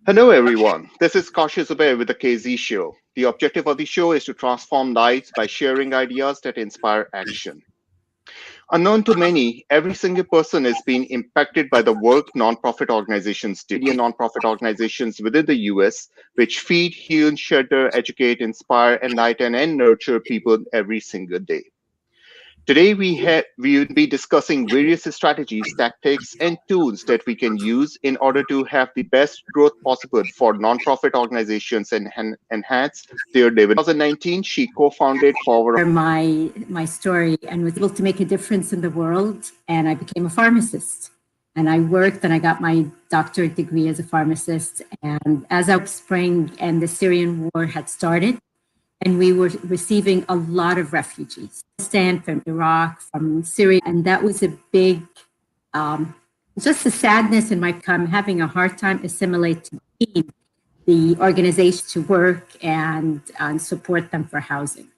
Hello, everyone. This is Kaushal Zubair with the KZ Show. The objective of the show is to transform lives by sharing ideas that inspire action. Unknown to many, every single person is being impacted by the work nonprofit organizations do. Nonprofit organizations within the US, which feed, heal, shelter, educate, inspire, enlighten, and nurture people every single day. Today, we will be discussing various strategies, tactics, and tools that we can use in order to have the best growth possible for nonprofit organizations and enhance their dividend. In 2019, she co-founded Forward. My story and was able to make a difference in the world, and I became a pharmacist. And I worked and I got my doctorate degree as a pharmacist. And as Arab Spring and the Syrian war had started, and we were receiving a lot of refugees from Iraq, from Syria. And that was a big, just a sadness in my come, having a hard time assimilating the organization to work and support them for housing.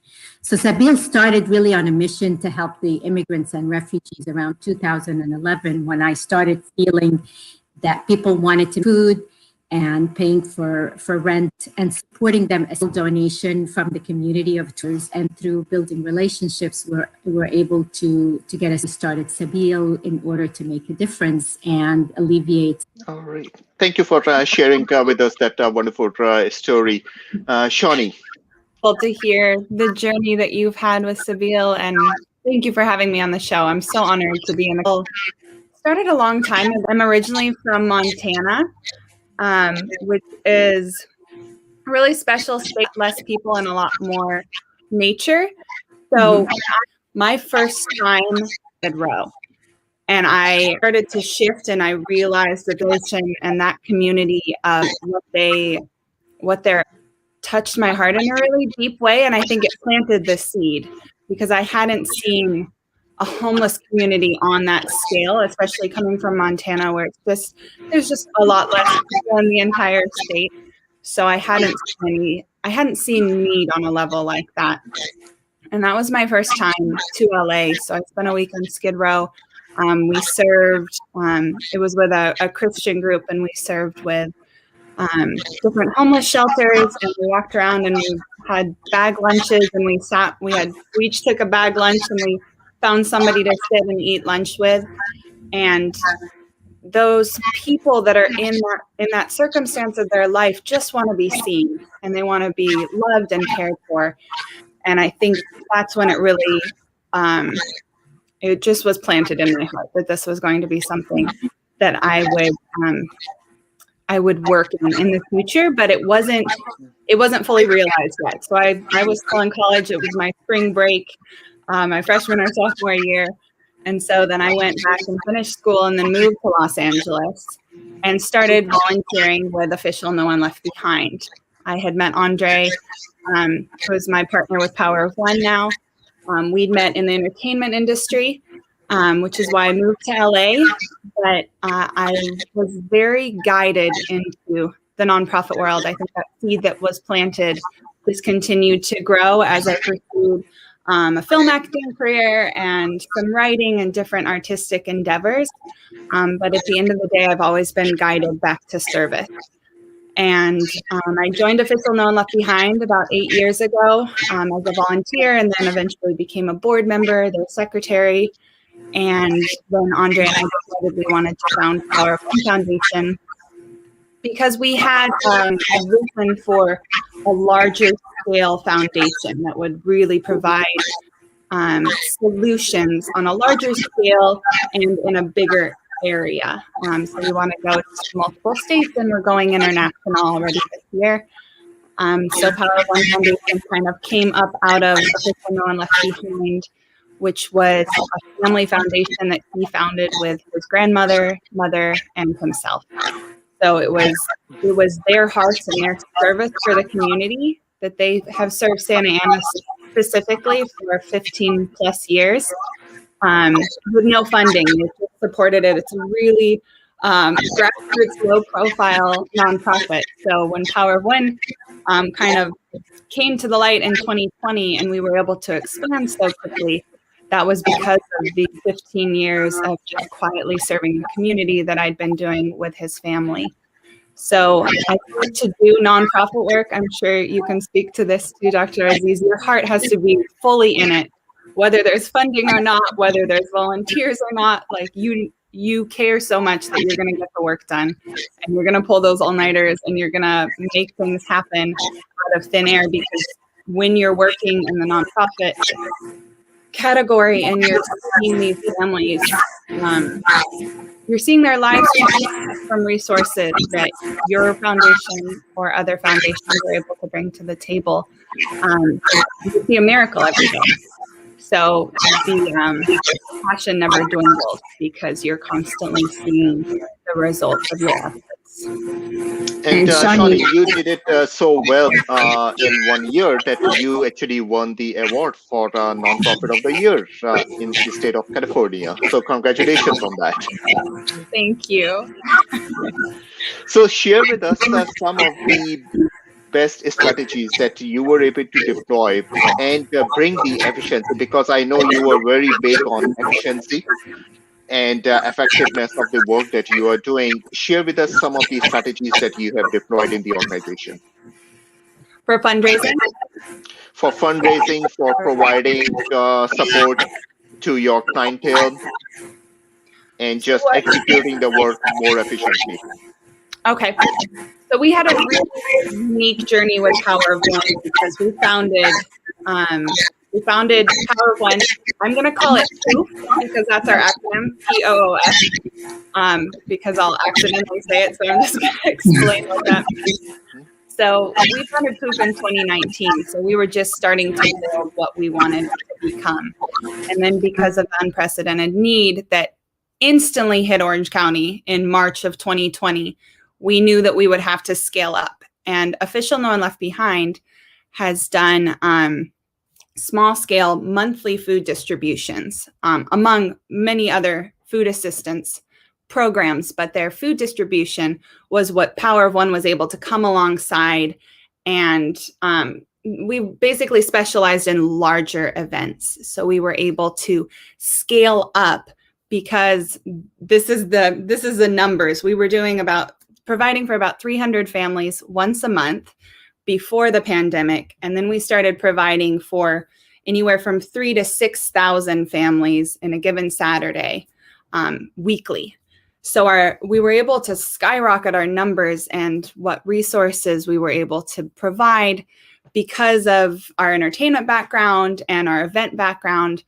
So Sabil started really on a mission to help the immigrants and refugees around 2011, when I started feeling that people wanted to food and paying for rent and supporting them as a donation from the community of tours. And through building relationships, we're able to get us started Sabil in order to make a difference and alleviate. All right. Thank you for sharing with us that wonderful story. Shawnee. To hear the journey that you've had with Sabil, and thank you for having me on the show. I'm so honored to be in the started a long time. I'm originally from Montana. Which is a really special state, less people and a lot more nature. So my first time at Row, and I started to shift, and I realized the vision and that community of what they're touched my heart in a really deep way. And I think it planted the seed, because I hadn't seen a homeless community on that scale, especially coming from Montana, where there's just a lot less people in the entire state. So I hadn't seen need on a level like that. And that was my first time to LA. So I spent a week on Skid Row. We served, it was with a Christian group, and we served with different homeless shelters, and we walked around and we had bag lunches, and we each took a bag lunch, and we found somebody to sit and eat lunch with. And those people that are in that circumstance of their life just want to be seen, and they want to be loved and cared for. And I think that's when it really, it just was planted in my heart that this was going to be something that I would work in the future, but it wasn't fully realized yet. So I was still in college. It was my spring break, my freshman or sophomore year. And so then I went back and finished school, and then moved to Los Angeles and started volunteering with Official No One Left Behind. I had met Andre, who is my partner with Power of One now. We'd met in the entertainment industry, which is why I moved to LA. But I was very guided into the nonprofit world. I think that seed that was planted just continued to grow as I pursued a film acting career and some writing and different artistic endeavors. But at the end of the day, I've always been guided back to service. And I joined Official No One Left Behind about 8 years ago as a volunteer, and then eventually became a board member, their secretary. And then Andre and I decided we wanted to found Power of One Foundation, because we had a vision for a larger scale foundation that would really provide solutions on a larger scale and in a bigger area. So we want to go to multiple states, and we're going international already this year. So Power of One Foundation kind of came up out of Official No One Left Behind, which was a family foundation that he founded with his grandmother, mother, and himself. So it was their hearts and their service for the community that they have served Santa Ana specifically for 15 plus years, with no funding. They just supported it. It's a really grassroots, low profile nonprofit. So when Power of One kind of came to the light in 2020, and we were able to expand so quickly, that was because of the 15 years of just quietly serving the community that I'd been doing with his family. So I think to do nonprofit work, I'm sure you can speak to this too, Dr. Aziz, your heart has to be fully in it, whether there's funding or not, whether there's volunteers or not. Like you care so much that you're going to get the work done, and you're going to pull those all-nighters, and you're going to make things happen out of thin air, because when you're working in the nonprofit category and you're seeing these families, you're seeing their lives from resources that your foundation or other foundations are able to bring to the table. You see a miracle every day. So the passion never dwindles, because you're constantly seeing the results of your efforts. And Shawnee, you did it so well in 1 year that you actually won the award for Nonprofit of the Year in the state of California. So congratulations on that. Thank you. So share with us some of the best strategies that you were able to deploy and bring the efficiency, because I know you were very big on efficiency and effectiveness of the work that you are doing. Share with us some of the strategies that you have deployed in the organization. For fundraising? For fundraising, for providing support to your clientele, and just executing the work more efficiently. Okay. So we had a really unique journey with Power of One, because we founded Power of One. I'm going to call it POOF, because that's our acronym, POOF, because I'll accidentally say it. So I'm just going to explain what that means. So we founded POOF in 2019. So we were just starting to build what we wanted to become. And then because of the unprecedented need that instantly hit Orange County in March of 2020, we knew that we would have to scale up. And Official No One Left Behind has done small scale monthly food distributions among many other food assistance programs, but their food distribution was what Power of One was able to come alongside. And we basically specialized in larger events. So we were able to scale up, because this is the numbers. We were providing for about 300 families once a month before the pandemic. And then we started providing for anywhere from 3,000 to 6,000 families in a given Saturday weekly. So we were able to skyrocket our numbers and what resources we were able to provide because of our entertainment background and our event background.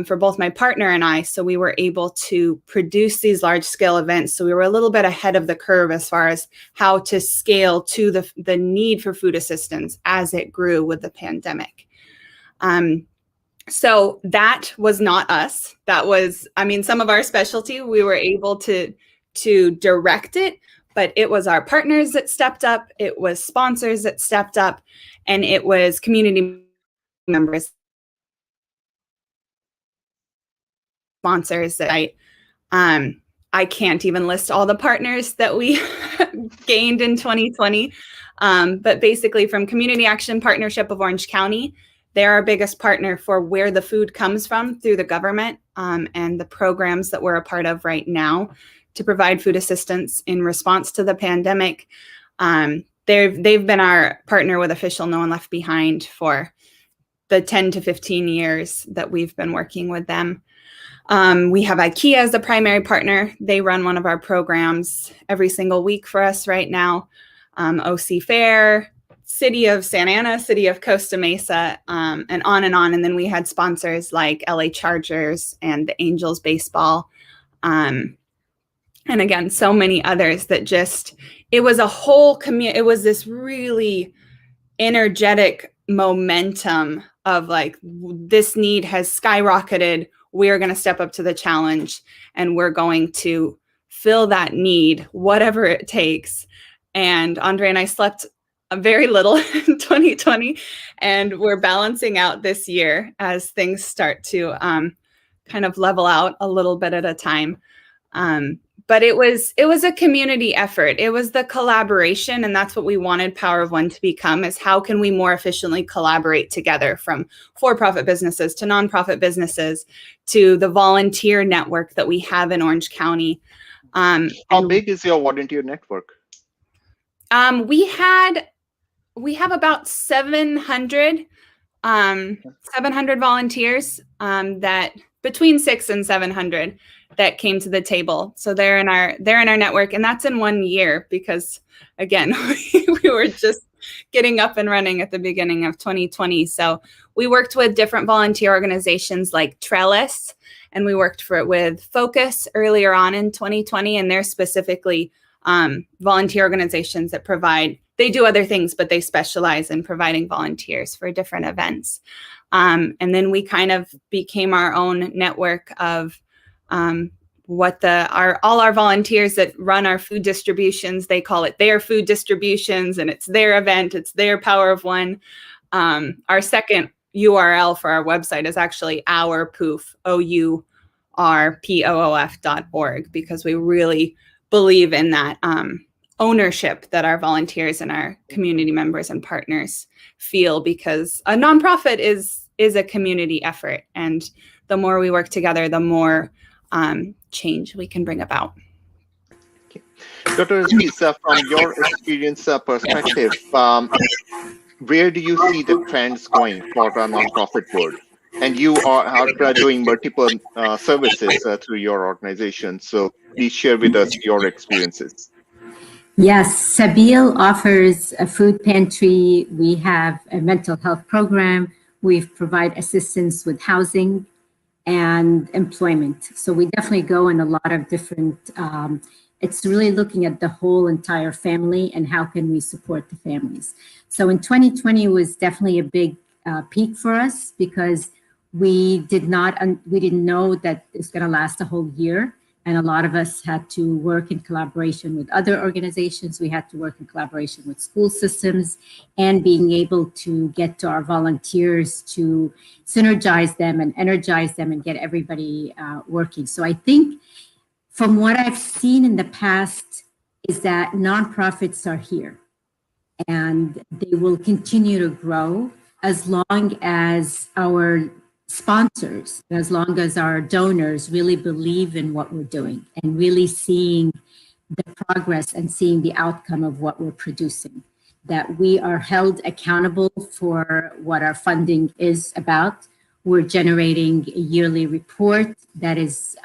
For both my partner and I. So we were able to produce these large scale events. So we were a little bit ahead of the curve as far as how to scale to the need for food assistance as it grew with the pandemic. So that was not us. That was, some of our specialty. We were able to direct it, but it was our partners that stepped up. It was sponsors that stepped up, and it was community members, sponsors that I can't even list all the partners that we gained in 2020. But basically from Community Action Partnership of Orange County, they're our biggest partner for where the food comes from through the government, and the programs that we're a part of right now to provide food assistance in response to the pandemic. They've been our partner with Official No One Left Behind for the 10 to 15 years that we've been working with them. We have IKEA as the primary partner. They run one of our programs every single week for us right now. OC Fair, City of Santa Ana, City of Costa Mesa, and on and on. And then we had sponsors like LA Chargers and the Angels baseball. And again, so many others that it was a whole community. It was this really energetic momentum of like, this need has skyrocketed. We're going to step up to the challenge, and we're going to fill that need, whatever it takes. And Andre and I slept very little in 2020, and we're balancing out this year as things start to kind of level out a little bit at a time. But it was a community effort. It was the collaboration, and that's what we wanted Power of One to become, is how can we more efficiently collaborate together, from for-profit businesses to nonprofit businesses to the volunteer network that we have in Orange County. How big is your volunteer network? We have about 700 volunteers, that between 600 and 700 that came to the table. So they're in our network, and that's in 1 year because, again, we were just getting up and running at the beginning of 2020. So we worked with different volunteer organizations like Trellis, and we worked with Focus earlier on in 2020, and they're specifically volunteer organizations that they do other things, but they specialize in providing volunteers for different events. And then we kind of became our own network of all our volunteers that run our food distributions. They call it their food distributions, and it's their event. It's their Power of One. Our second URL for our website is actually ourpoof, OURPOOF.org, because we really believe in that ownership that our volunteers and our community members and partners feel, because a nonprofit is a community effort, and the more we work together, the more change we can bring about. Okay. Dr. Aziz, from your experience perspective, where do you see the trends going for the nonprofit world? And you are doing multiple services through your organization, so please share with us your experiences. Yes, Sabil offers a food pantry. We have a mental health program. We provide assistance with housing and employment. So we definitely go in a lot of different, it's really looking at the whole entire family and how can we support the families. So in 2020 was definitely a big peak for us because we didn't know that it's going to last a whole year. And a lot of us had to work in collaboration with other organizations. We had to work in collaboration with school systems and being able to get to our volunteers to synergize them and energize them and get everybody working. So I think from what I've seen in the past is that nonprofits are here and they will continue to grow as long as our sponsors, as long as our donors really believe in what we're doing and really seeing the progress and seeing the outcome of what we're producing, that we are held accountable for what our funding is about. We're generating a yearly report that is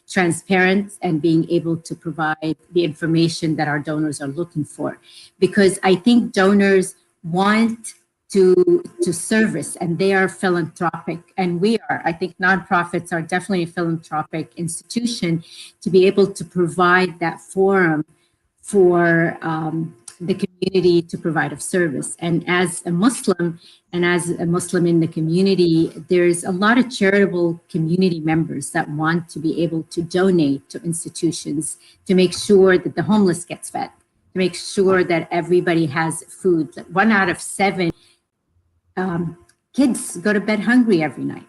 transparent and being able to provide the information that our donors are looking for. Because I think donors want to service, and they are philanthropic, and we are. I think nonprofits are definitely a philanthropic institution to be able to provide that forum for the community to provide of service. And as a Muslim in the community, there's a lot of charitable community members that want to be able to donate to institutions to make sure that the homeless gets fed, to make sure that everybody has food. 1 out of 7 kids go to bed hungry every night.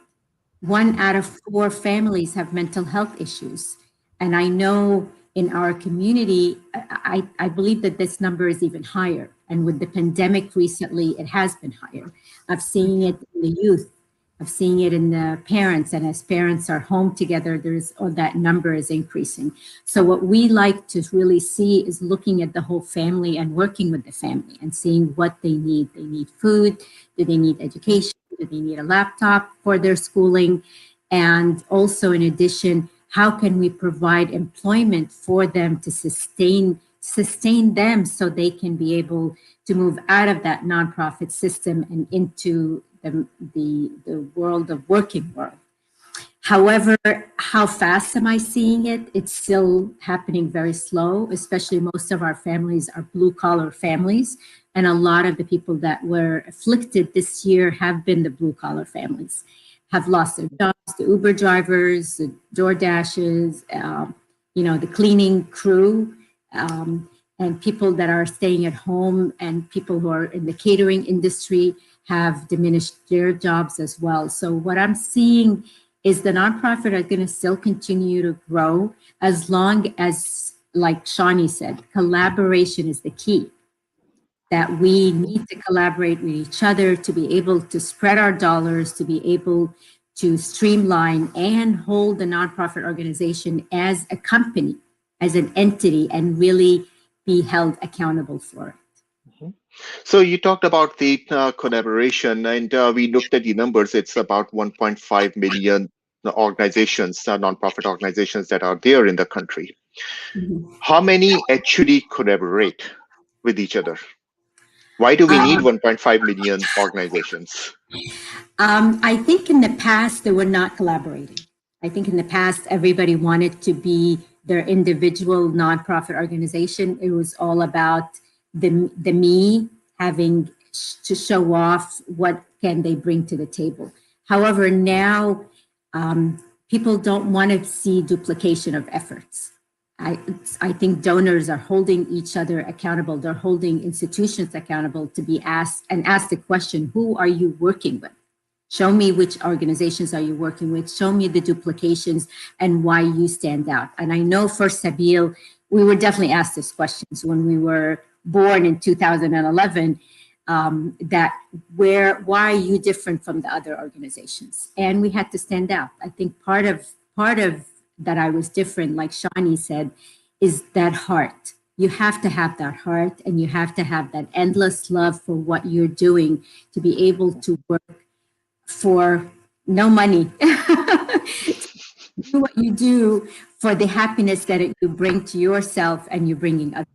1 out of 4 families have mental health issues. And I know in our community, I believe that this number is even higher. And with the pandemic recently, it has been higher. I've seen it in the youth. I've seen it in the parents. And as parents are home together, that number is increasing. So what we like to really see is looking at the whole family and working with the family and seeing what they need. They need food. Do they need education? Do they need a laptop for their schooling? And also, in addition, how can we provide employment for them to sustain them so they can be able to move out of that nonprofit system and into the world of working world. However, how fast am I seeing it? It's still happening very slow, especially most of our families are blue collar families. And a lot of the people that were afflicted this year have been the blue collar families, have lost their jobs, the Uber drivers, the DoorDashes, the cleaning crew, and people that are staying at home, and people who are in the catering industry have diminished their jobs as well. So what I'm seeing is the nonprofit are going to still continue to grow as long as, like Shawnee said, collaboration is the key. That we need to collaborate with each other to be able to spread our dollars, to be able to streamline and hold the nonprofit organization as a company, as an entity, and really be held accountable for it. So you talked about the collaboration, and we looked at the numbers. It's about 1.5 million organizations, nonprofit organizations that are there in the country. Mm-hmm. How many actually collaborate with each other? Why do we need 1.5 million organizations? I think in the past they were not collaborating. I think in the past everybody wanted to be their individual nonprofit organization. It was all about the me having to show off what can they bring to the table. However, now people don't want to see duplication of efforts. I think donors are holding each other accountable. They're holding institutions accountable to be asked and ask the question, who are you working with? Show me which organizations are you working with. Show me the duplications and why you stand out. And I know for Sabeel, we were definitely asked these questions when we were born in 2011, that why are you different from the other organizations? And we had to stand out. I think part of that I was different, like Shani said, is that heart. You have to have that heart, and you have to have that endless love for what you're doing to be able to work for no money. Do what you do for the happiness that you bring to yourself and you're bringing others.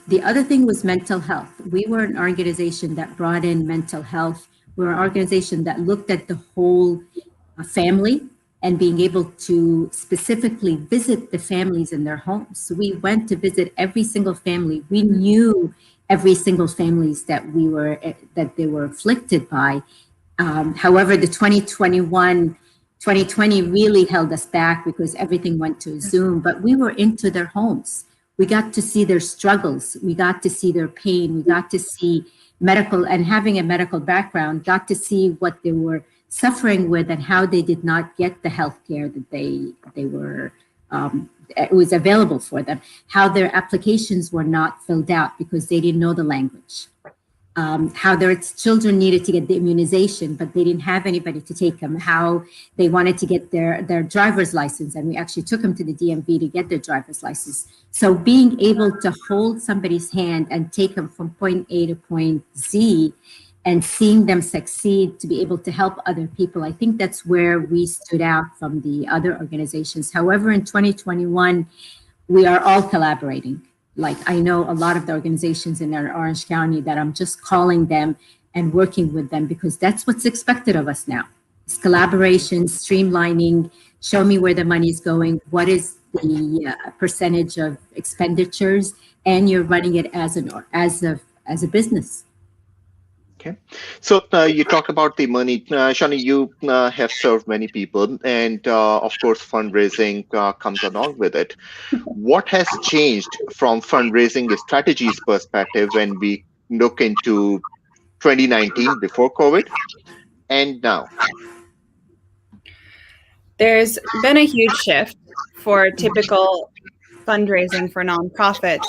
The other thing was mental health. We were an organization that brought in mental health. We're an organization that looked at the whole family and being able to specifically visit the families in their homes. So we went to visit every single family. We knew every single families that they were afflicted by. However, the 2020 really held us back because everything went to Zoom, but we were into their homes. We got to see their struggles. We got to see their pain. We got to see medical, and having a medical background, got to see what they were suffering with and how they did not get the health care that they were, it was available for them, how their applications were not filled out because they didn't know the language. How their children needed to get the immunization, but they didn't have anybody to take them, how they wanted to get their driver's license, and we actually took them to the DMV to get their driver's license. So being able to hold somebody's hand and take them from point A to point Z and seeing them succeed to be able to help other people, I think that's where we stood out from the other organizations. However, in 2021, we are all collaborating. Like I know a lot of the organizations in our Orange County that I'm just calling them and working with them because that's what's expected of us now. It's collaboration, streamlining, show me where the money is going, what is the percentage of expenditures, and you're running it as a business. Okay, so you talked about the money. Shani, you have served many people, and of course, fundraising comes along with it. What has changed from fundraising strategies perspective when we look into 2019 before COVID and now? There's been a huge shift for typical fundraising for nonprofits.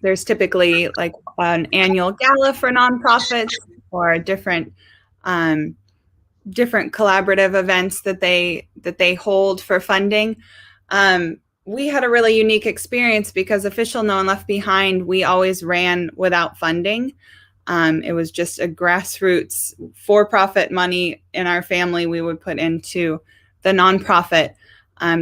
There's typically like an annual gala for nonprofits or different collaborative events that they hold for funding. We had a really unique experience because Official No One Left Behind, we always ran without funding. It was just a grassroots for-profit money in our family we would put into the nonprofit.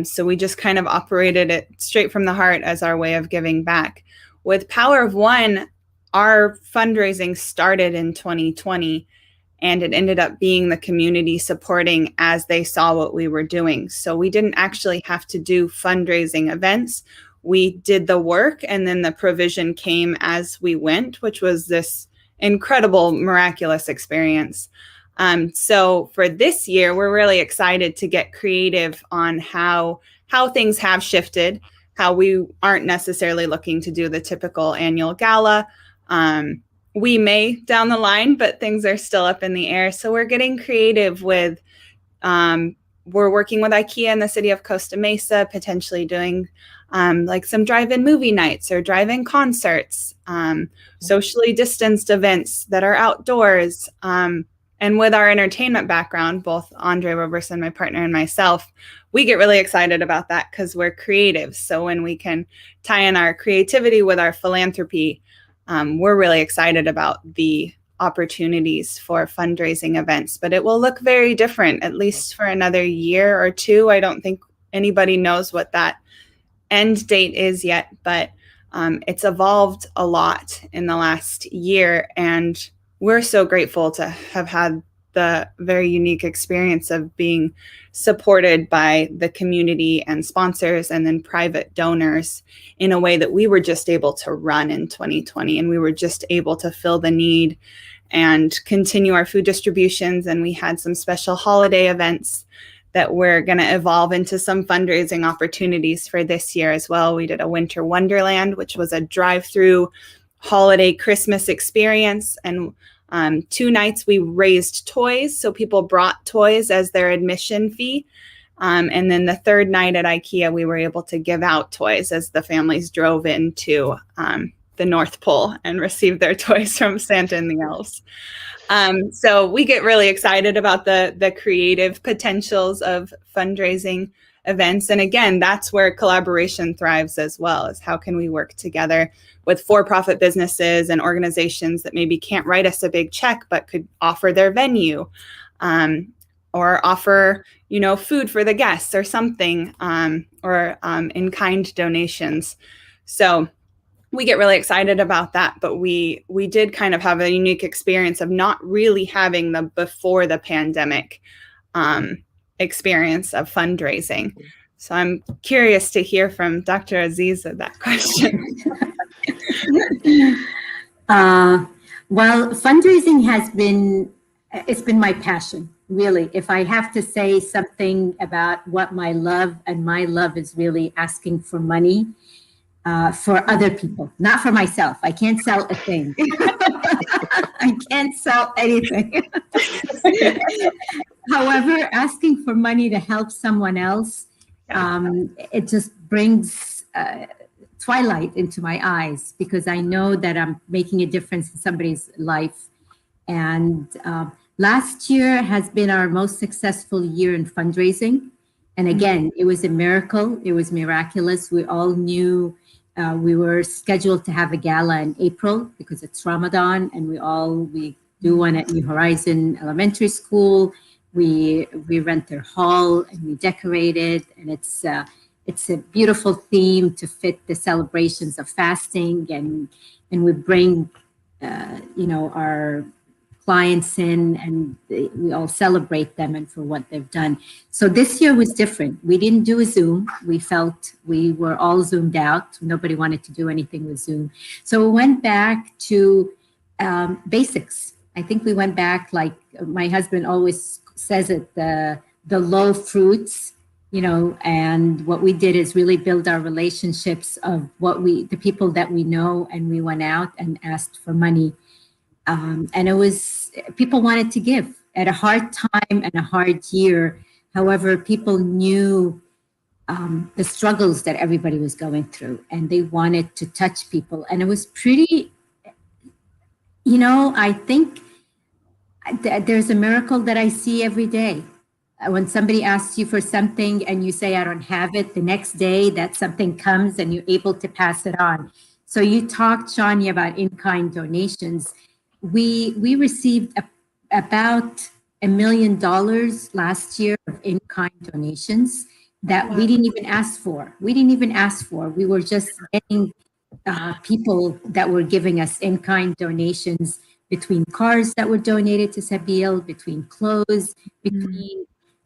So we just kind of operated it straight from the heart as our way of giving back. With Power of One, our fundraising started in 2020, and it ended up being the community supporting as they saw what we were doing. So we didn't actually have to do fundraising events. We did the work, and then the provision came as we went, which was this incredible, miraculous experience. So for this year, we're really excited to get creative on how things have shifted, how we aren't necessarily looking to do the typical annual gala. We may down the line, but things are still up in the air. So we're getting creative with, we're working with IKEA in the city of Costa Mesa, potentially doing like some drive-in movie nights or drive-in concerts, socially distanced events that are outdoors. And with our entertainment background, both Andre Roberson, my partner, and myself, we get really excited about that because we're creatives. So when we can tie in our creativity with our philanthropy, we're really excited about the opportunities for fundraising events. But it will look very different, at least for another year or two. I don't think anybody knows what that end date is yet, but it's evolved a lot in the last year. And we're so grateful to have had the very unique experience of being supported by the community and sponsors and then private donors in a way that we were just able to run in 2020. And we were just able to fill the need and continue our food distributions. And we had some special holiday events that we're going to evolve into some fundraising opportunities for this year as well. We did a Winter Wonderland, which was a drive-through holiday Christmas experience. And 2 nights we raised toys. So people brought toys as their admission fee. And then the third night at IKEA, we were able to give out toys as the families drove into the North Pole and received their toys from Santa and the elves. So we get really excited about the creative potentials of fundraising events. And again, that's where collaboration thrives as well, is how can we work together with for-profit businesses and organizations that maybe can't write us a big check, but could offer their venue or offer, food for the guests or something, or in-kind donations. So we get really excited about that, but we did kind of have a unique experience of not really having the before the pandemic experience of fundraising. So I'm curious to hear from Dr. Aziza that question. Well, fundraising it's been my passion, really. If I have to say something about what my love is really asking for money. For other people, not for myself. I can't sell a thing. I can't sell anything. However, asking for money to help someone else, it just brings twilight into my eyes because I know that I'm making a difference in somebody's life. And last year has been our most successful year in fundraising. And again, it was a miracle. It was miraculous. We all knew we were scheduled to have a gala in April because it's Ramadan, and we do one at New Horizon Elementary School. We rent their hall and we decorate it, and it's a beautiful theme to fit the celebrations of fasting, and we bring our clients in, and we all celebrate them and for what they've done. So this year was different. We didn't do a Zoom. We felt we were all Zoomed out. Nobody wanted to do anything with Zoom. So we went back to basics. I think we went back, like my husband always says it, the low fruits, and what we did is really build our relationships of the people that we know, and we went out and asked for money. And it was, people wanted to give at a hard time and a hard year. However, people knew the struggles that everybody was going through, and they wanted to touch people. And it was pretty, I think there's a miracle that I see every day. When somebody asks you for something and you say, I don't have it, the next day that something comes and you're able to pass it on. So you talked, Shania, about in-kind donations. We received about $1 million last year of in-kind donations that we didn't even ask for. We were just getting people that were giving us in-kind donations, between cars that were donated to Sabil, between clothes, between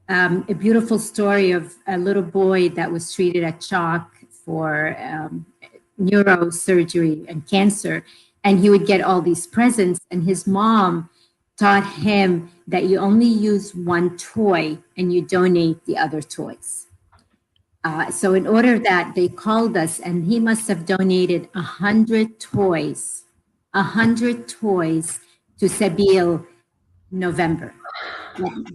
a beautiful story of a little boy that was treated at CHOC for neurosurgery and cancer. And he would get all these presents, and his mom taught him that you only use one toy and you donate the other toys. So in order that, they called us, and he must have donated 100 toys to Sabil November.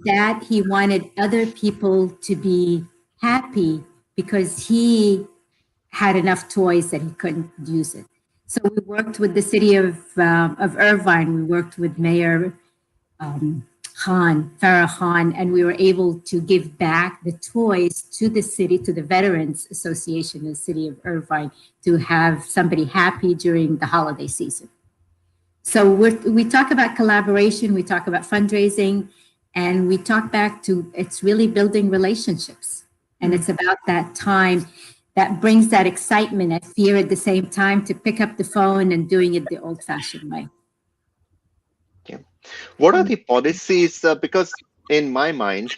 That he wanted other people to be happy because he had enough toys that he couldn't use it. So we worked with the city of Irvine. We worked with Mayor Farah Khan, and we were able to give back the toys to the city, to the Veterans Association in the city of Irvine, to have somebody happy during the holiday season. So we talk about collaboration, we talk about fundraising, and we talk back to it's really building relationships. And it's about that time that brings that excitement and fear at the same time to pick up the phone and doing it the old-fashioned way. Yeah. What are the policies? Because in my mind,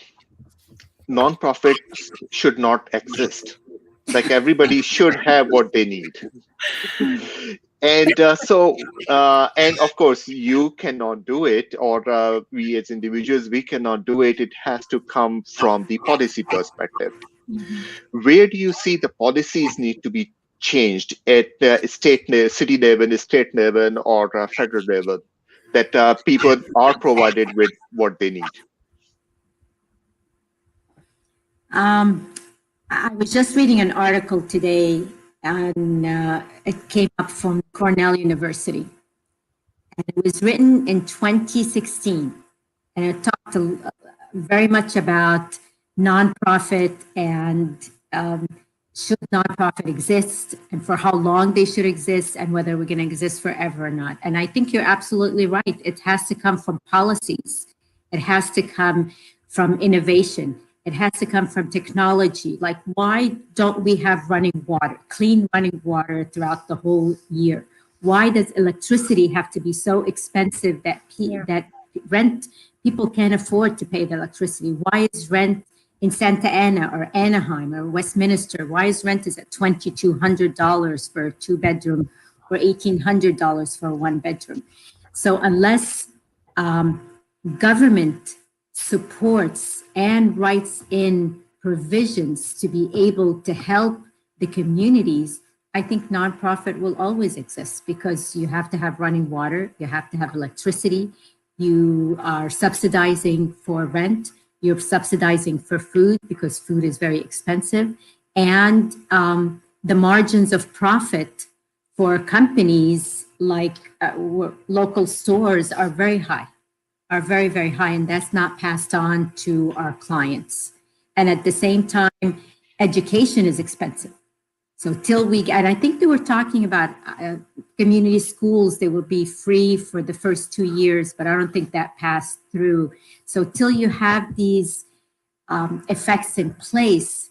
nonprofits should not exist. Like everybody should have what they need. And and of course, you cannot do it, or we as individuals, we cannot do it. It has to come from the policy perspective. Where do you see the policies need to be changed at city level, state level, or federal level, that people are provided with what they need? I was just reading an article today, and it came up from Cornell University. And it was written in 2016, and it talked very much about nonprofit and should nonprofit exist, and for how long they should exist, and whether we're going to exist forever or not. And I think you're absolutely right. It has to come from policies. It has to come from innovation. It has to come from technology. Like, why don't we have running water, clean running water throughout the whole year? Why does electricity have to be so expensive that people can't afford to pay the electricity? Why is rent in Santa Ana or Anaheim or Westminster, why is rent is at $2,200 for a 2-bedroom or $1,800 for a 1-bedroom? So unless government supports and writes in provisions to be able to help the communities, I think nonprofit will always exist, because you have to have running water, you have to have electricity, you are subsidizing for rent, you're subsidizing for food because food is very expensive, and the margins of profit for companies like local stores are very high, are very, very high, and that's not passed on to our clients. And at the same time, education is expensive. So and I think they were talking about community schools, they will be free for the first 2 years, but I don't think that passed through. So till you have these effects in place,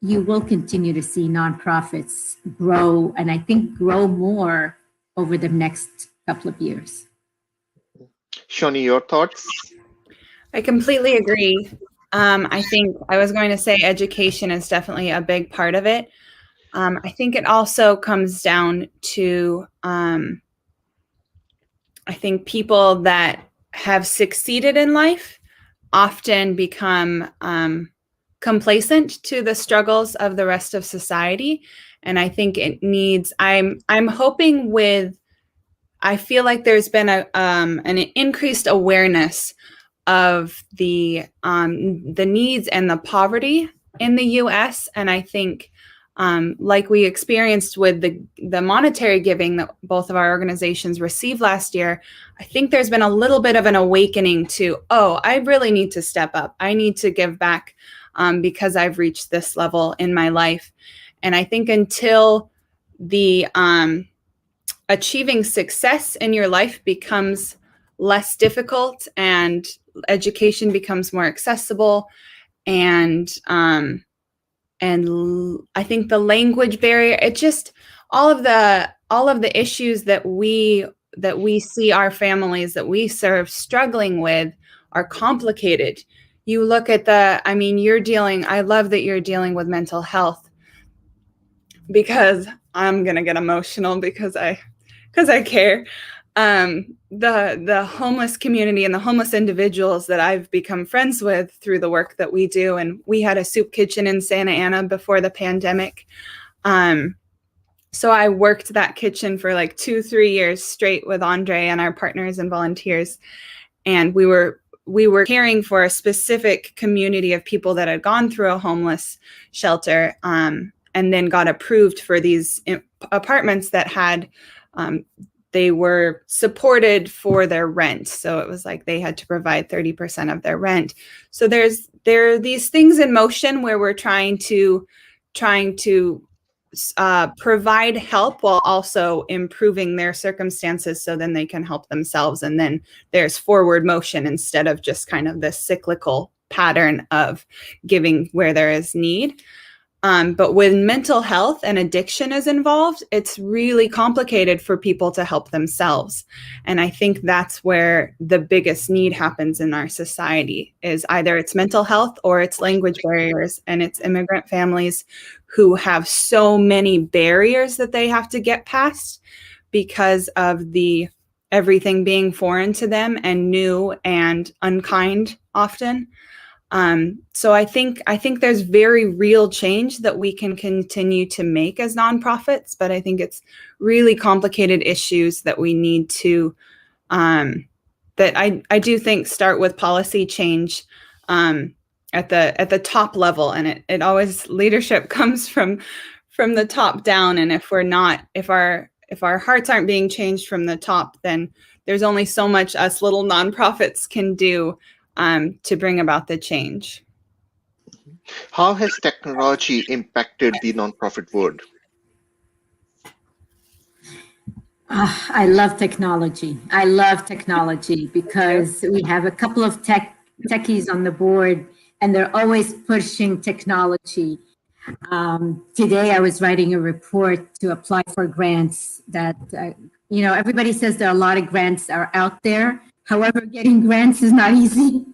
you will continue to see nonprofits grow, and I think grow more over the next couple of years. Shani, your thoughts? I completely agree. I think I was going to say education is definitely a big part of it. I think it also comes down to, I think people that have succeeded in life often become complacent to the struggles of the rest of society. And I think it needs, I'm hoping I feel like there's been an increased awareness of the needs and the poverty in the US. And I think like we experienced with the monetary giving that both of our organizations received last year, I think there's been a little bit of an awakening to, oh, I really need to step up. I need to give back because I've reached this level in my life. And I think until the achieving success in your life becomes less difficult and education becomes more accessible, and I think the language barrier, it just all of the issues that we see our families that we serve struggling with are complicated. You look at I love that you're dealing with mental health, because I'm going to get emotional because I care. The homeless community and the homeless individuals that I've become friends with through the work that we do. And we had a soup kitchen in Santa Ana before the pandemic. So I worked that kitchen for like 2-3 years straight with Andre and our partners and volunteers. And we were caring for a specific community of people that had gone through a homeless shelter, and then got approved for these apartments that had, they were supported for their rent. So it was like they had to provide 30% of their rent. So there are these things in motion where we're trying to provide help while also improving their circumstances so then they can help themselves. And then there's forward motion instead of just kind of this cyclical pattern of giving where there is need. But when mental health and addiction is involved, it's really complicated for people to help themselves. And I think that's where the biggest need happens in our society, is either it's mental health or it's language barriers, and it's immigrant families who have so many barriers that they have to get past because of everything being foreign to them and new and unkind often. So I think there's very real change that we can continue to make as nonprofits, but I think it's really complicated issues that we need to, that I do think start with policy change at the top level, and it always, leadership comes from the top down, and if our hearts aren't being changed from the top, then there's only so much us little nonprofits can do to bring about the change. How has technology impacted the nonprofit world? I love technology. I love technology because we have a couple of techies on the board, and they're always pushing technology. Today, I was writing a report to apply for grants that, everybody says there are a lot of grants are out there. However, getting grants is not easy.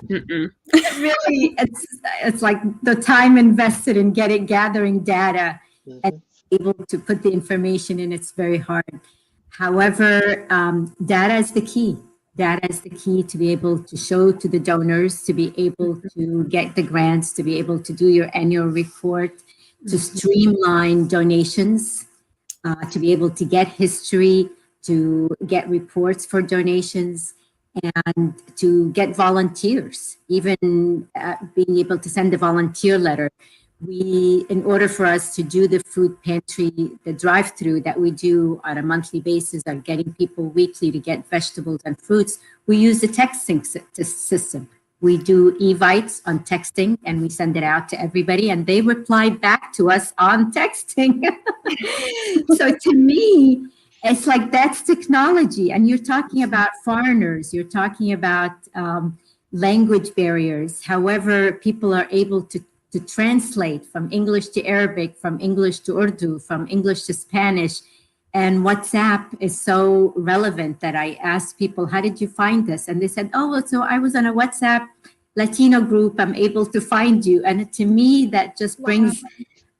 Really, it's like the time invested in gathering data and able to put the information in, it's very hard. However, data is the key. Data is the key to be able to show to the donors, to be able to get the grants, to be able to do your annual report, to streamline donations, to be able to get history, to get reports for donations, and to get volunteers, even being able to send a volunteer letter. In order for us to do the food pantry, the drive-through that we do on a monthly basis of getting people weekly to get vegetables and fruits, we use the texting system. We do evites on texting, and we send it out to everybody, and they reply back to us on texting. So to me, it's like that's technology. And you're talking about foreigners, you're talking about language barriers. However, people are able to translate from English to Arabic, from English to Urdu, from English to Spanish. And WhatsApp is so relevant that I asked people, how did you find this? And they said, oh, so I was on a WhatsApp Latino group, I'm able to find you. And to me, that just brings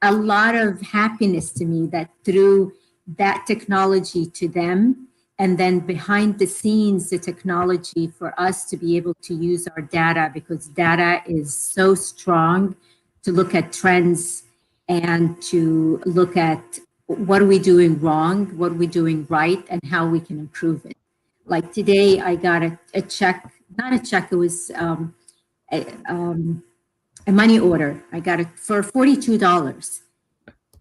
a lot of happiness to me, that through that technology to them, and then behind the scenes, the technology for us to be able to use our data, because data is so strong to look at trends and to look at what are we doing wrong, what are we doing right, and how we can improve it. Like today, I got a check, not a check, it was a money order. I got it for $42.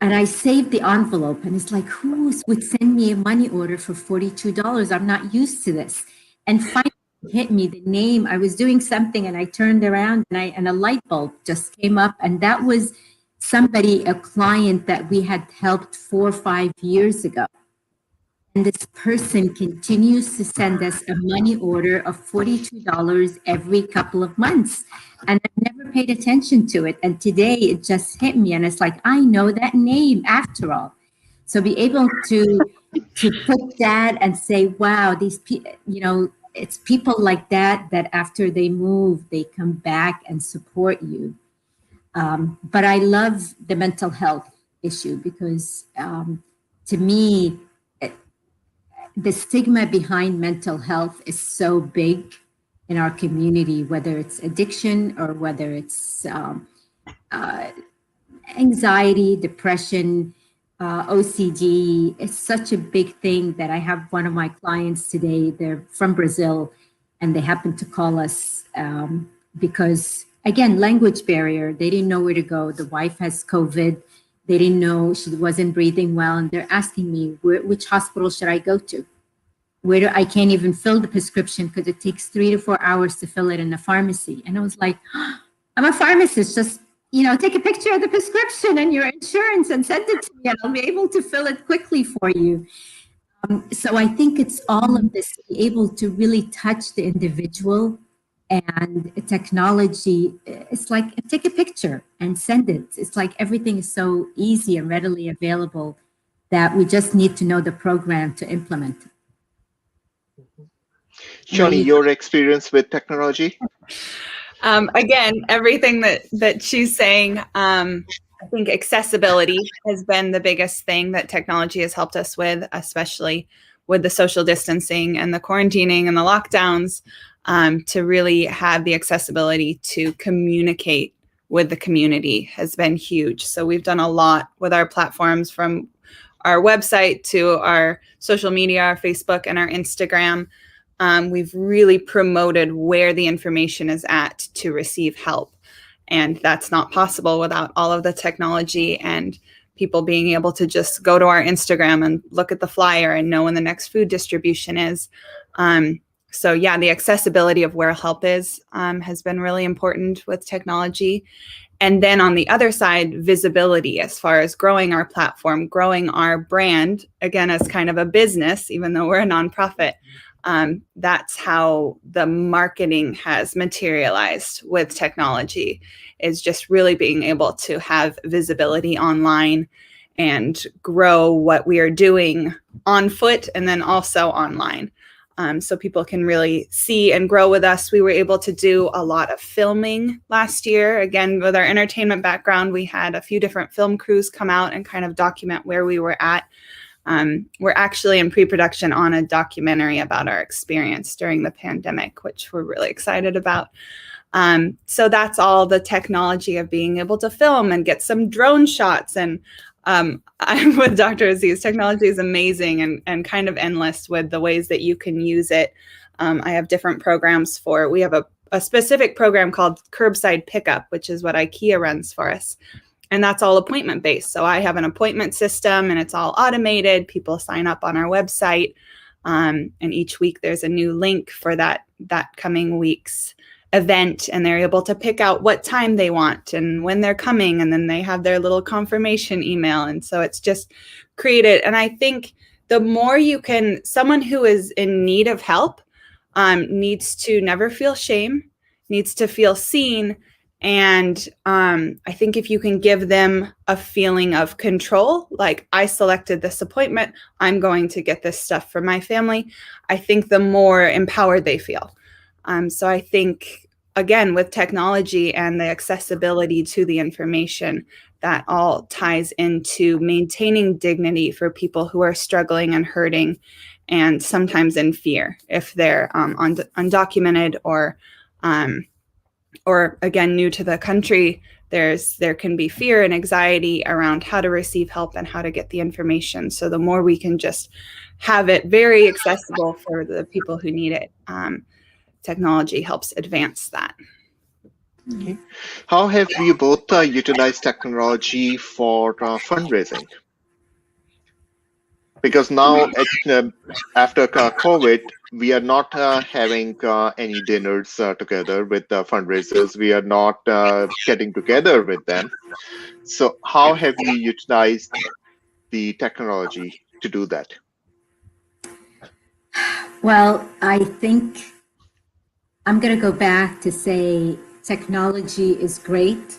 And I saved the envelope, and it's like, who would send me a money order for $42? I'm not used to this. And finally it hit me, the name. I was doing something and I turned around and a light bulb just came up, and that was somebody, a client that we had helped 4 or 5 years ago. And this person continues to send us a money order of $42 every couple of months. And I've never paid attention to it. And today it just hit me. And it's like, I know that name after all. So be able to put that and say, wow, these people, it's people like that after they move, they come back and support you. But I love the mental health issue because to me, the stigma behind mental health is so big in our community, whether it's addiction or whether it's anxiety, depression, OCD. It's such a big thing that I have one of my clients today, they're from Brazil, and they happened to call us because, again, language barrier, they didn't know where to go. The wife has COVID, They didn't know she wasn't breathing well, and they're asking me, which hospital should I go to? I can't even fill the prescription because it takes 3 to 4 hours to fill it in the pharmacy. And I was like, I'm a pharmacist. Just, take a picture of the prescription and your insurance and send it to me, and I'll be able to fill it quickly for you. So I think it's all of this, be able to really touch the individual, and technology. It's like, take a picture and send it. It's like everything is so easy and readily available that we just need to know the program to implement it. Shawnee, your experience with technology? Again, everything that she's saying, I think accessibility has been the biggest thing that technology has helped us with, especially with the social distancing and the quarantining and the lockdowns, to really have the accessibility to communicate with the community has been huge. So we've done a lot with our platforms, from our website to our social media, our Facebook and our Instagram. We've really promoted where the information is at to receive help. And that's not possible without all of the technology and people being able to just go to our Instagram and look at the flyer and know when the next food distribution is. So yeah, the accessibility of where help is has been really important with technology. And then on the other side, visibility, as far as growing our platform, growing our brand, again, as kind of a business, even though we're a nonprofit. That's how the marketing has materialized with technology, is just really being able to have visibility online and grow what we are doing on foot and then also online. So people can really see and grow with us. We were able to do a lot of filming last year. Again, with our entertainment background, we had a few different film crews come out and kind of document where we were at. We're actually in pre-production on a documentary about our experience during the pandemic, which we're really excited about. So that's all the technology of being able to film and get some drone shots. And I'm with Dr. Aziz. Technology is amazing and kind of endless with the ways that you can use it. I have different programs for, we have a specific program called Curbside Pickup, which is what IKEA runs for us. And that's all appointment based. So I have an appointment system and it's all automated. People sign up on our website. And each week there's a new link for that coming week's event. And they're able to pick out what time they want and when they're coming. And then they have their little confirmation email. And so it's just created. And I think the more you can, someone who is in need of help needs to never feel shame, needs to feel seen. And I think if you can give them a feeling of control, like, I selected this appointment, I'm going to get this stuff for my family, I think the more empowered they feel. So I think, again, with technology and the accessibility to the information, that all ties into maintaining dignity for people who are struggling and hurting, and sometimes in fear if they're undocumented or again, new to the country. There can be fear and anxiety around how to receive help and how to get the information. So the more we can just have it very accessible for the people who need it, technology helps advance that. Okay. How have you both utilized technology for fundraising? Because now, after COVID, we are not having any dinners together with fundraisers. We are not getting together with them. So how have you utilized the technology to do that? Well, I think I'm going to go back to say technology is great.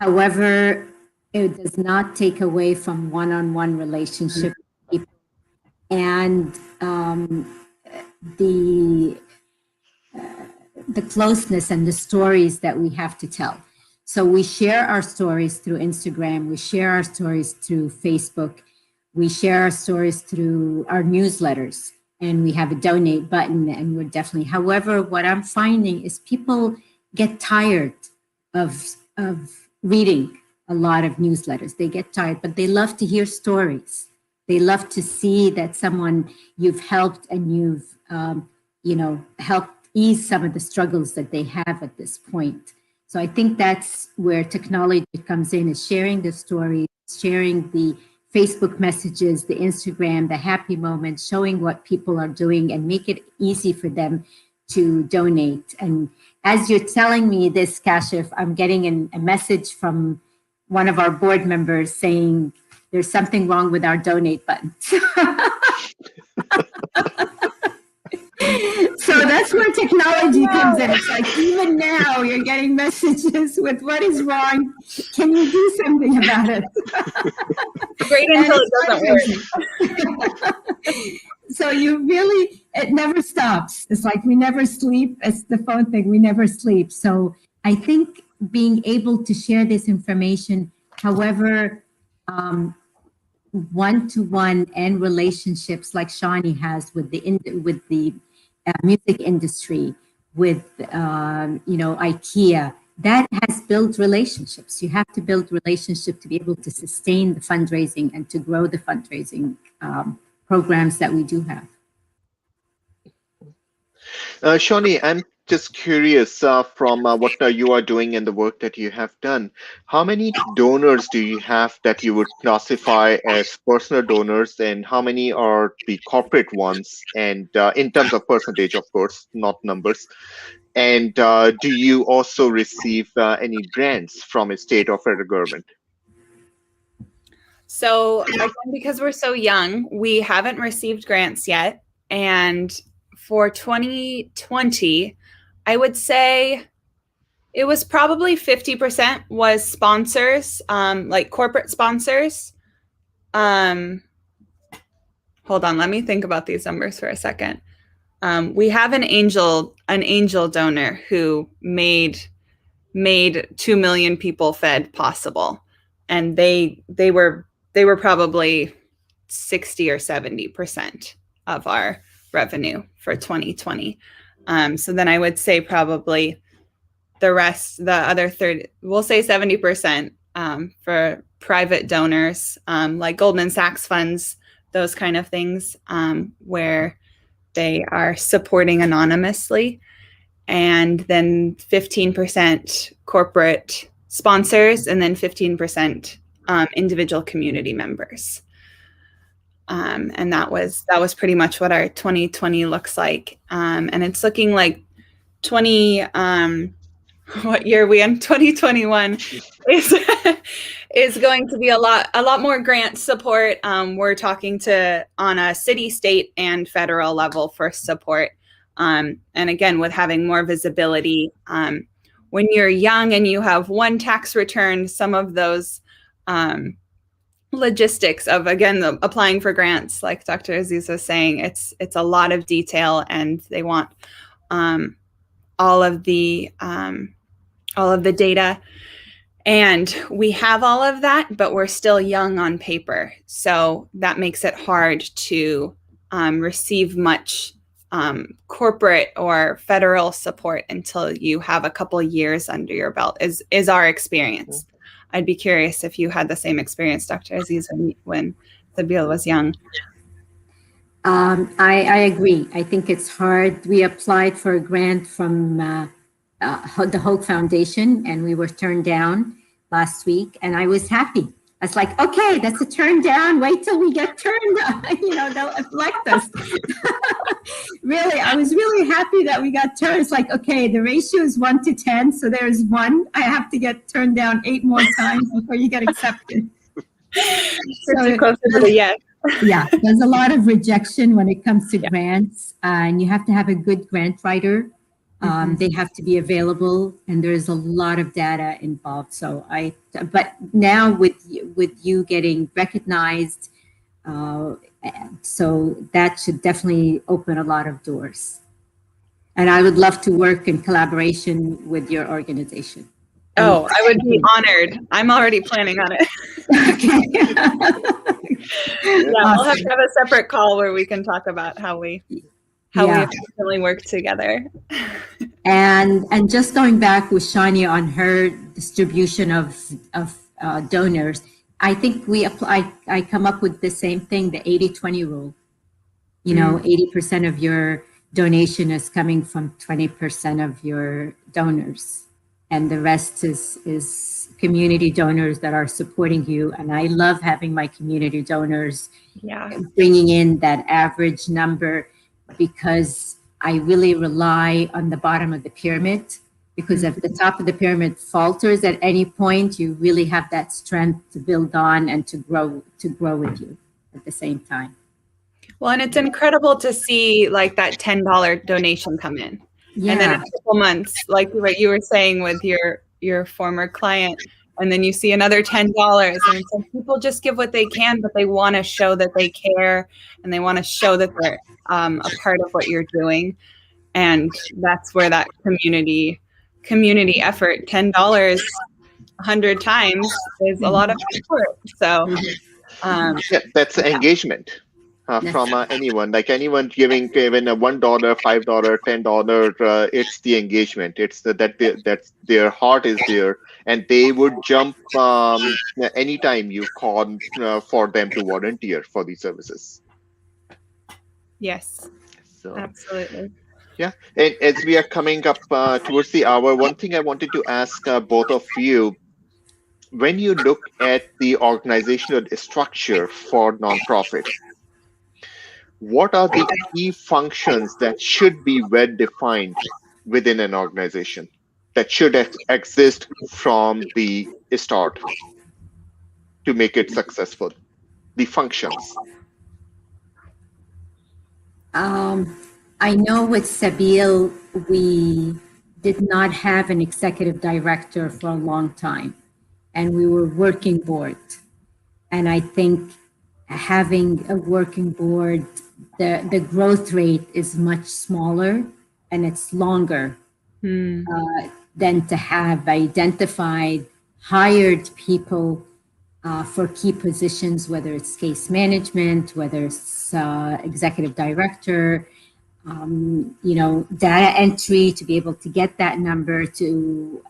However, it does not take away from one-on-one relationship with people and the closeness and the stories that we have to tell. So we share our stories through Instagram, we share our stories through Facebook, we share our stories through our newsletters, and we have a donate button, and we're definitely, however, what I'm finding is people get tired of reading a lot of newsletters. They get tired, but they love to hear stories. They love to see that someone you've helped and you've, helped ease some of the struggles that they have at this point. So I think that's where technology comes in, is sharing the stories sharing the Facebook messages, the Instagram, the happy moments, showing what people are doing and make it easy for them to donate. And as you're telling me this, Kashif, I'm getting a message from one of our board members saying there's something wrong with our donate button. So that's where technology comes in. It's like even now you're getting messages with what is wrong. Can you do something about it? Great until it doesn't work. So it never stops. It's like we never sleep. It's the phone thing. We never sleep. So I think being able to share this information, however, one-to-one and relationships like Shani has with the music industry, with IKEA, that has built relationships. You have to build relationship to be able to sustain the fundraising and to grow the fundraising programs that we do have. Shani, I'm just curious from what you are doing and the work that you have done. How many donors do you have that you would classify as personal donors, and how many are the corporate ones? And in terms of percentage, of course, not numbers. And do you also receive any grants from a state or federal government? So again, because we're so young, we haven't received grants yet. And for 2020, I would say it was probably 50% was sponsors, like corporate sponsors. Hold on, let me think about these numbers for a second. We have an angel donor who made 2 million people fed possible, and they were probably 60 or 70% of our revenue for 2020. So then I would say probably the rest, the other third, we'll say 70% for private donors, like Goldman Sachs funds, those kind of things, where they are supporting anonymously. And then 15% corporate sponsors, and then 15% individual community members. And that was pretty much what our 2020 looks like. And it's looking like what year are we in? 2021 is going to be a lot more grant support. We're talking on a city, state, and federal level for support. And again, with having more visibility, when you're young and you have one tax return, some of those logistics of, again, applying for grants, like Dr. Aziz was saying, it's a lot of detail, and they want all of the data. And we have all of that, but we're still young on paper. So that makes it hard to receive much corporate or federal support until you have a couple years under your belt, is our experience. I'd be curious if you had the same experience, Dr. Aziz, when Sabeel was young. I agree. I think it's hard. We applied for a grant from the Hope Foundation, and we were turned down last week, and I was happy. I was like, okay, that's a turn down. Wait till we get turned on. They'll elect us. Really, I was really happy that we got turned. It's like, okay, the ratio is 1 to 10. So there's 1. I have to get turned down 8 more times before you get accepted. So close to the yes. Yeah, there's a lot of rejection when it comes to grants, and you have to have a good grant writer. They have to be available, and there's a lot of data involved. But now with you getting recognized, so that should definitely open a lot of doors. And I would love to work in collaboration with your organization. Oh, I would be honored. I'm already planning on it. Okay. Yeah, we'll have to have a separate call where we can talk about how we effectively work together. And just going back with Shania on her distribution of donors, I think I come up with the same thing, the 80-20 rule. 80% of your donation is coming from 20% of your donors. and the rest is community donors that are supporting you. And I love having my community donors bringing in that average number, because I really rely on the bottom of the pyramid, because if the top of the pyramid falters at any point, you really have that strength to build on and to grow with you at the same time. Well, and it's incredible to see like that $10 donation come in. Yeah. And then a couple months, like what you were saying with your former client, and then you see another $10. And it's like people just give what they can, but they want to show that they care, and they want to show that they're a part of what you're doing. And that's where that community effort, $10 100 times is a lot of support. So yeah, that's engagement. From anyone, like anyone giving even a $1, $5, $10, it's the engagement. It's that their heart is there, and they would jump anytime you call for them to volunteer for these services. Yes, so, absolutely. Yeah, and as we are coming up towards the hour, one thing I wanted to ask both of you: when you look at the organizational structure for nonprofit, what are the key functions that should be well defined within an organization that should exist from the start to make it successful? The functions. I know with Sabeel, we did not have an executive director for a long time, and we were working board. And I think having a working board, the growth rate is much smaller and it's longer than to have identified, hired people for key positions, whether it's case management, whether it's executive director, data entry to be able to get that number, to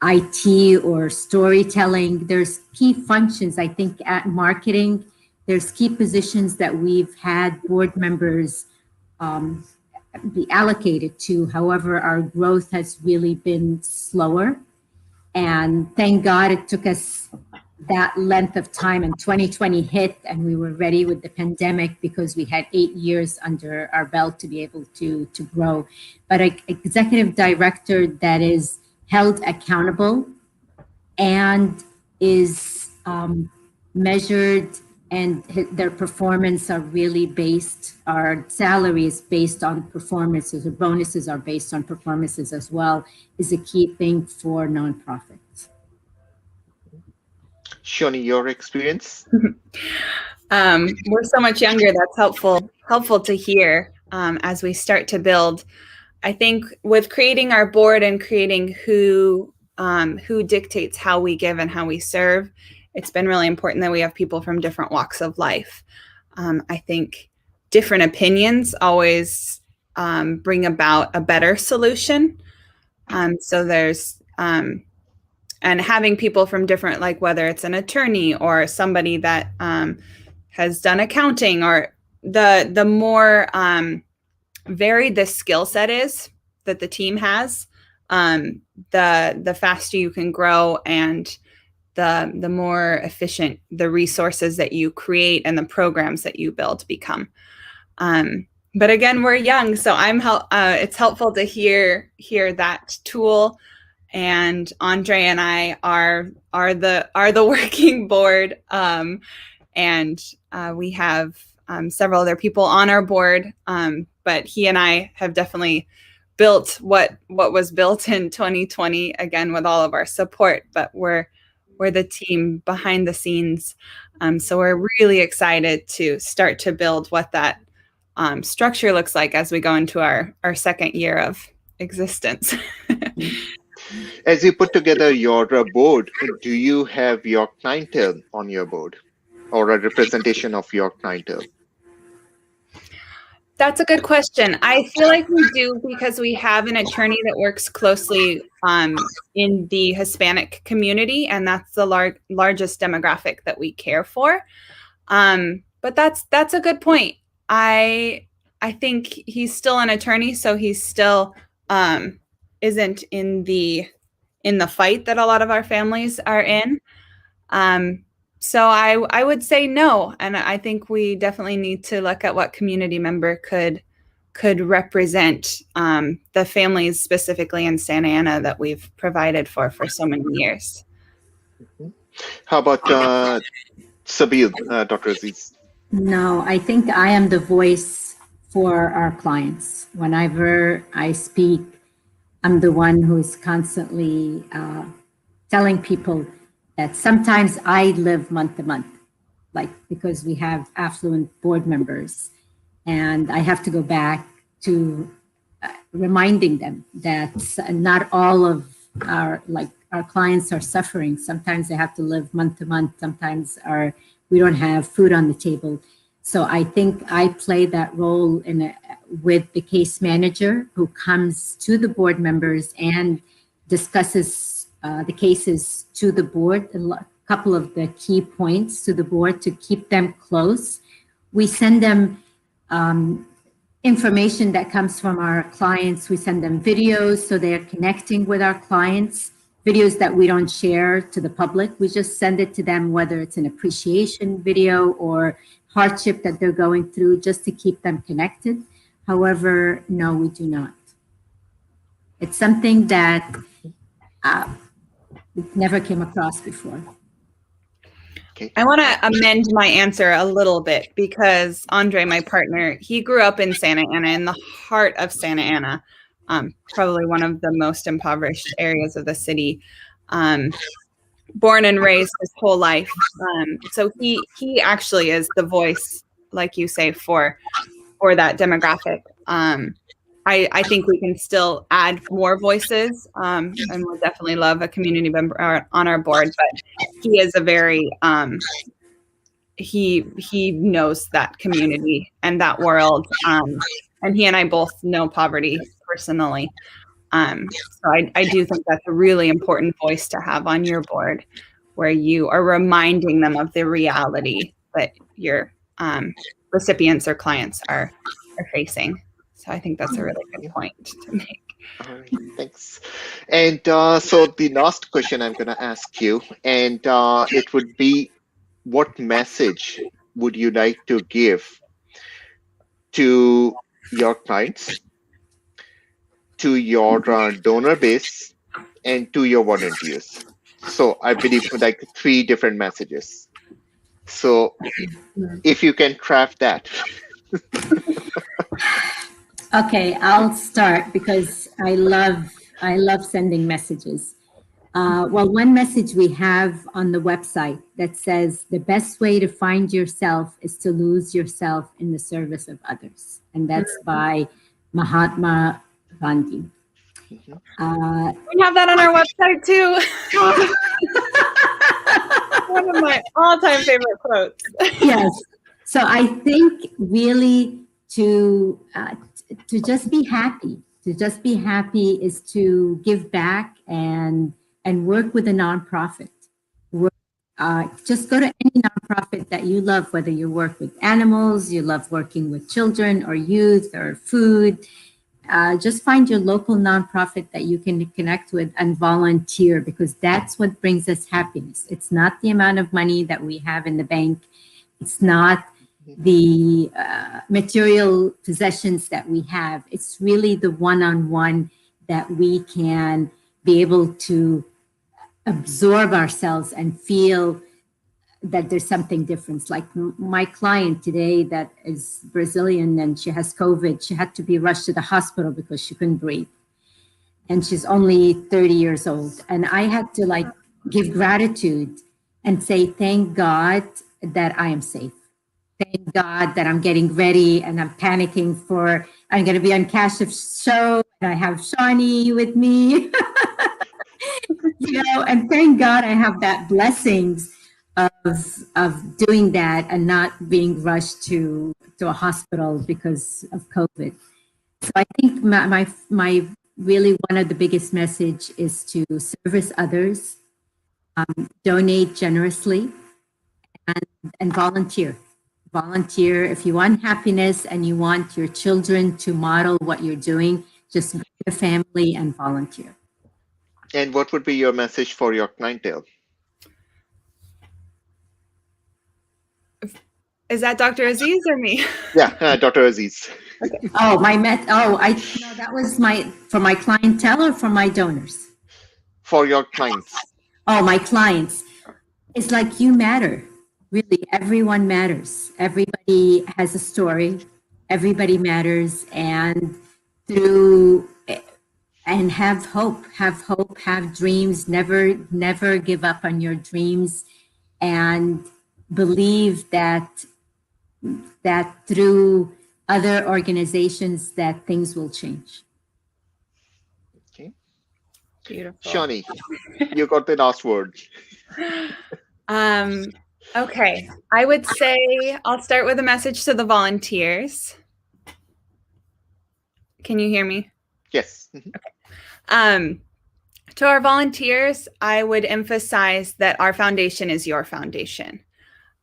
IT or storytelling. There's key functions, I think, at marketing. There's key positions that we've had board members be allocated to. However, our growth has really been slower. And thank God it took us that length of time, and 2020 hit and we were ready with the pandemic, because we had 8 years under our belt to be able to grow. But an executive director that is held accountable and is measured, and their performance are really based, our salary is based on performances, or bonuses are based on performances as well, is a key thing for nonprofits. Shoni, your experience? We're so much younger. That's helpful to hear as we start to build. I think with creating our board and creating who dictates how we give and how we serve, it's been really important that we have people from different walks of life. I think different opinions always bring about a better solution. So there's and having people from different, like whether it's an attorney or somebody that has done accounting, or the more varied the skill set is that the team has, the faster you can grow, and the more efficient the resources that you create and the programs that you build become. But again, we're young, so it's helpful to hear that tool. And Andre and I are the working board, and we have several other people on our board. But he and I have definitely built what was built in 2020, again with all of our support. But we're the team behind the scenes, so we're really excited to start to build what that structure looks like as we go into our second year of existence. As you put together your board, do you have your clientele on your board, or a representation of your clientele? That's a good question. I feel like we do, because we have an attorney that works closely in the Hispanic community, and that's the largest demographic that we care for. But that's a good point. I think he's still an attorney, so he's still isn't in the in the fight that a lot of our families are in. So I would say no, and I think we definitely need to look at what community member could represent the families specifically in Santa Ana that we've provided for so many years. How about Sabil, Dr. Aziz? No, I think I am the voice for our clients. Whenever I speak, I'm the one who's constantly telling people that sometimes I live month to month, like because we have affluent board members, and I have to go back to reminding them that not all of our clients are suffering. Sometimes they have to live month to month. Sometimes we don't have food on the table. So I think I play that role with the case manager who comes to the board members and discusses the cases to the board, a couple of the key points to the board to keep them close. We send them information that comes from our clients. We send them videos so they're connecting with our clients, videos that we don't share to the public. We just send it to them, whether it's an appreciation video or hardship that they're going through, just to keep them connected. However, no, we do not. It's something that we never came across before. I want to amend my answer a little bit because Andre, my partner, he grew up in Santa Ana, in the heart of Santa Ana, probably one of the most impoverished areas of the city. Born and raised his whole life. So he actually is the voice, like you say, for that demographic. I think we can still add more voices, and we'll definitely love a community member on our board. But he is a very he knows that community and that world, and he and I both know poverty personally. So I do think that's a really important voice to have on your board, where you are reminding them of the reality that your recipients or clients are facing. So I think that's a really good point to make. All right, thanks. And so the last question I'm going to ask you, and it would be, what message would you like to give to your clients, to your donor base, and to your volunteers? So I believe like 3 different messages. So if you can craft that. Okay, I'll start because I love sending messages. Well, one message we have on the website that says the best way to find yourself is to lose yourself in the service of others. And that's by Mahatma Gandhi. We have that on our website too. One of my all-time favorite quotes. Yes. So I think really to just be happy. To just be happy is to give back and work with a nonprofit. Just go to any nonprofit that you love, whether you work with animals, you love working with children or youth or food. Just find your local nonprofit that you can connect with and volunteer, because that's what brings us happiness. It's not the amount of money that we have in the bank. It's not the material possessions that we have. It's really the one-on-one that we can be able to absorb ourselves and feel that there's something different. Like my client today that is Brazilian and she has COVID, she had to be rushed to the hospital because she couldn't breathe. And she's only 30 years old. And I had to give gratitude and say, thank God that I am safe. Thank God that I'm getting ready and I'm panicking I'm going to be on Kashif's show and I have Shawnee with me. And thank God I have that blessings of doing that and not being rushed to a hospital because of COVID. So I think my really one of the biggest message is to service others, donate generously, and volunteer. Volunteer. If you want happiness and you want your children to model what you're doing, just be a family and volunteer. And what would be your message for your clientele? Is that Dr. Aziz or me? Yeah, Dr. Aziz. Oh, no, that was for my clientele or for my donors? For your clients. Oh, my clients. It's like you matter. Really, everyone matters. Everybody has a story. Everybody matters. And have hope, have dreams. Never give up on your dreams, and believe that through other organizations that things will change. Okay. Beautiful. Shani, you got the last word. Okay, I would say I'll start with a message to the volunteers. Can you hear me? Yes. Okay. To our volunteers, I would emphasize that our foundation is your foundation.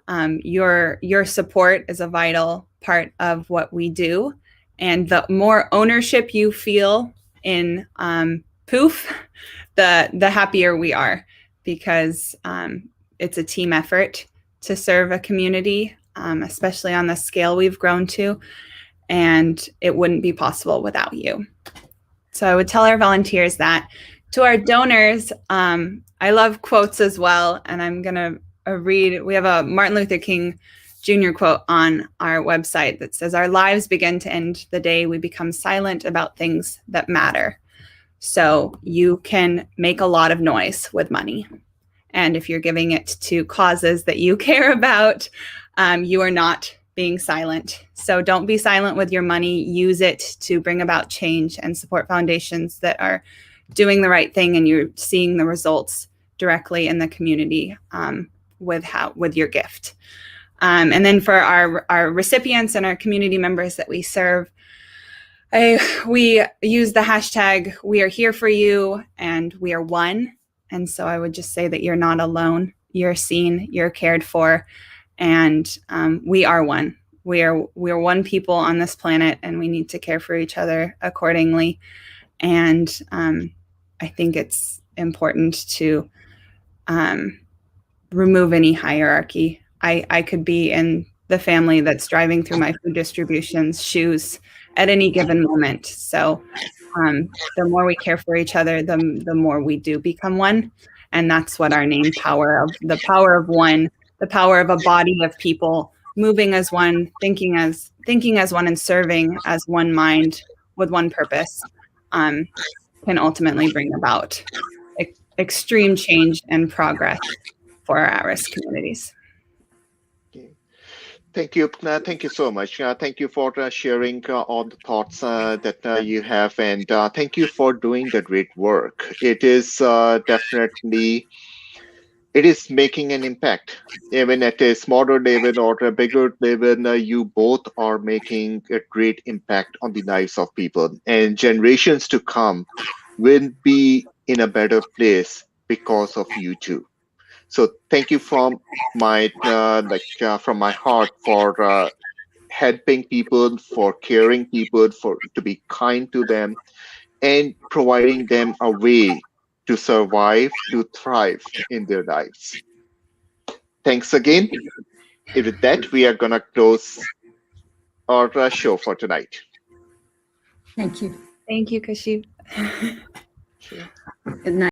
Your support is a vital part of what we do, and the more ownership you feel in Poof, the happier we are, because it's a team effort to serve a community, especially on the scale we've grown to, and it wouldn't be possible without you. So I would tell our volunteers that. To our donors, I love quotes as well, and I'm going to read. We have a Martin Luther King Jr. quote on our website that says, "Our lives begin to end the day we become silent about things that matter." So you can make a lot of noise with money. And if you're giving it to causes that you care about, you are not being silent. So don't be silent with your money. Use it to bring about change and support foundations that are doing the right thing, and you're seeing the results directly in the community with your gift. And then for our recipients and our community members that we serve, we use the hashtag "We are here for you" and "We are one." And so I would just say that you're not alone. You're seen. You're cared for, and we are one. We are one people on this planet, and we need to care for each other accordingly. And I think it's important to remove any hierarchy. I could be in the family that's driving through my food distribution's shoes at any given moment. So the more we care for each other, the more we do become one. And that's what our name the power of one, the power of a body of people moving as one, thinking as one, and serving as one mind with one purpose, can ultimately bring about extreme change and progress for our at-risk communities. Thank you. Thank you so much. Thank you for sharing all the thoughts that you have, and thank you for doing the great work. It is definitely, it is making an impact. Even at a smaller level or a bigger level, you both are making a great impact on the lives of people, and generations to come will be in a better place because of you two. So thank you from my from my heart for helping people, for caring people, for to be kind to them, and providing them a way to survive, to thrive in their lives. Thanks again. With that, we are gonna close our show for tonight. Thank you. Thank you, Kashif. Sure. Good night.